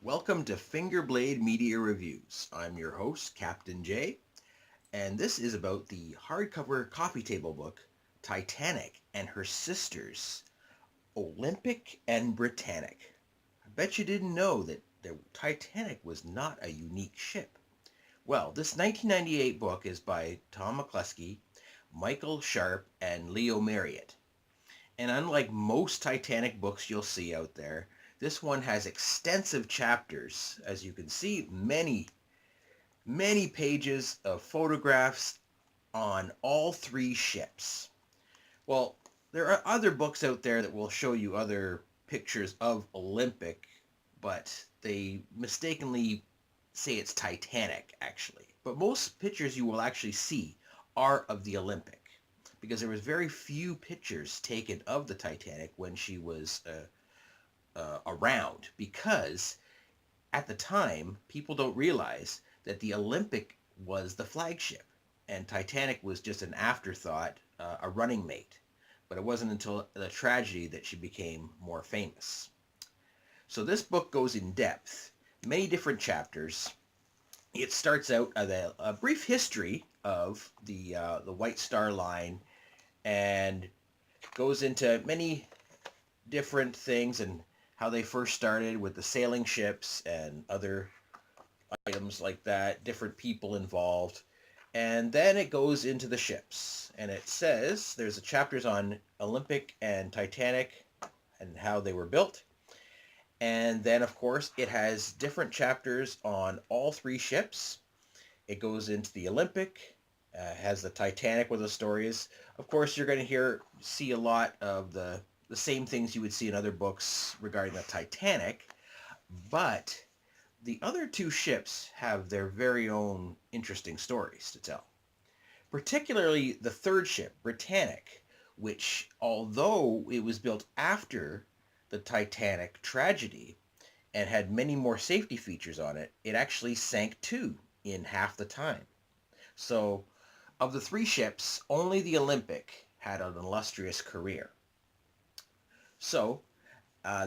Welcome to Fingerblade Media Reviews. I'm your host, Captain J, and this is about the hardcover coffee table book, Titanic and Her Sisters, Olympic and Britannic. I bet you didn't know that the Titanic was not a unique ship. Well, this 1998 book is by Tom McCluskey, Michael Sharp, and Leo Marriott. And unlike most Titanic books you'll see out there, this one has extensive chapters. As you can see, many pages of photographs on all three ships. Well, there are other books out there that will show you other pictures of Olympic, but they mistakenly say it's Titanic, actually. But most pictures you will actually see are of the Olympic, because there was very few pictures taken of the Titanic when she was around, because at the time people don't realize that the Olympic was the flagship and Titanic was just an afterthought, a running mate. But it wasn't until the tragedy that she became more famous. So this book goes in depth, many different chapters. It starts out a brief history of the White Star Line, and goes into many different things and how they first started with the sailing ships and other items like that, different people involved. And then it goes into the ships. And it says there's chapters on Olympic and Titanic and how they were built. And then, of course, it has different chapters on all three ships. It goes into the Olympic, has the Titanic where the story is. Of course, you're going to see a lot of the same things you would see in other books regarding the Titanic, but the other two ships have their very own interesting stories to tell. Particularly the third ship, Britannic, which, although it was built after the Titanic tragedy and had many more safety features on it, it actually sank too in half the time. So, of the three ships, only the Olympic had an illustrious career. So,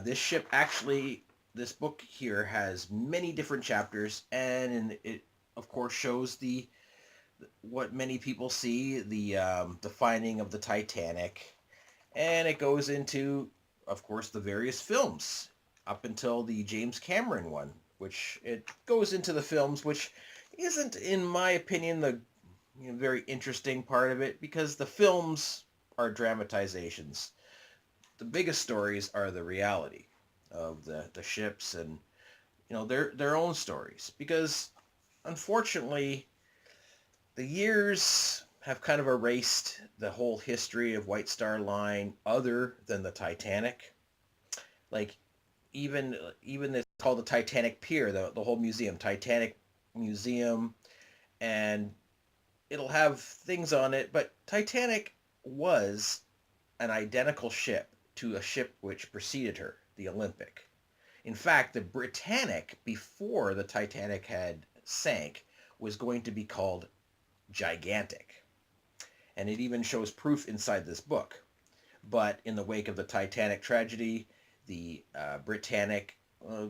this book here has many different chapters, and it, of course, shows what many people see, the finding of the Titanic, and it goes into, of course, the various films up until the James Cameron one, which it goes into the films, which isn't, in my opinion, the very interesting part of it, because the films are dramatizations. The biggest stories are the reality of the ships and their own stories, because unfortunately the years have kind of erased the whole history of White Star Line other than the Titanic. Like even it's called the Titanic Pier, the whole museum, Titanic Museum, and it'll have things on it, but Titanic was an identical ship to a ship which preceded her, the Olympic. In fact, the Britannic, before the Titanic had sank, was going to be called Gigantic. And it even shows proof inside this book. But in the wake of the Titanic tragedy, the Britannic,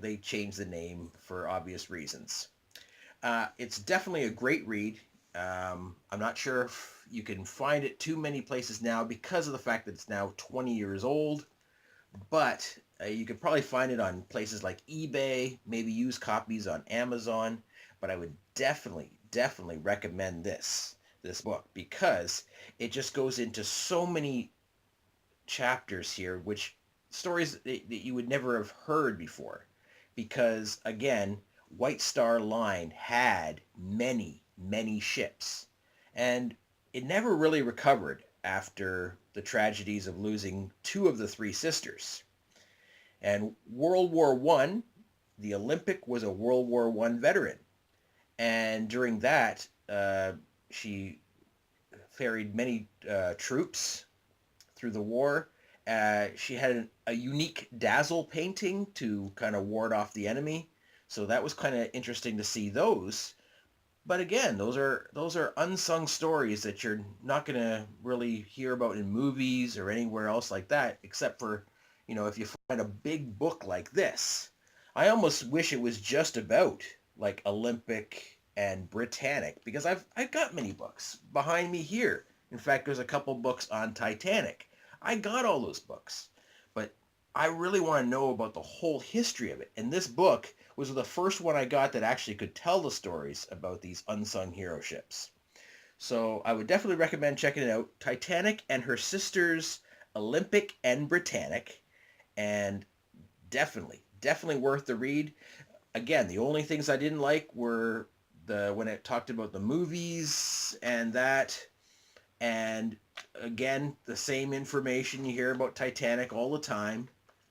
they changed the name for obvious reasons. It's definitely a great read. I'm not sure if you can find it too many places now because of the fact that it's now 20 years old, but you could probably find it on places like eBay, maybe used copies on Amazon, but I would definitely recommend this book, because it just goes into so many chapters here, which stories that you would never have heard before, because again, White Star Line had many ships, and it never really recovered after the tragedies of losing two of the three sisters. And World War One, the Olympic was a World War One veteran, and during that, she ferried many troops through the war. She had a unique dazzle painting to kind of ward off the enemy, so that was kind of interesting to see those. But again, those are unsung stories that you're not going to really hear about in movies or anywhere else like that, except for, if you find a big book like this. I almost wish it was just about like Olympic and Britannic, because I've got many books behind me here. In fact, there's a couple books on Titanic. I got all those books, but I really want to know about the whole history of it. And this book was the first one I got that actually could tell the stories about these unsung hero ships. So I would definitely recommend checking it out. Titanic and her sisters, Olympic and Britannic, and definitely worth the read. Again, the only things I didn't like were the when it talked about the movies and that, and again, the same information you hear about Titanic all the time.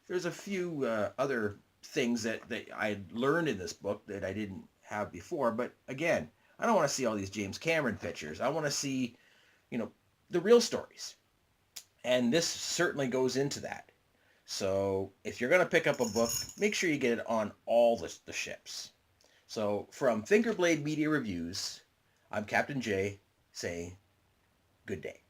There's a few other things that I learned in this book that I didn't have before, but again, I don't want to see all these James Cameron pictures. I want to see, you know, the real stories. And this certainly goes into that. So if you're going to pick up a book, make sure you get it on all the ships. So from Fingerblade Media Reviews, I'm Captain J saying good day.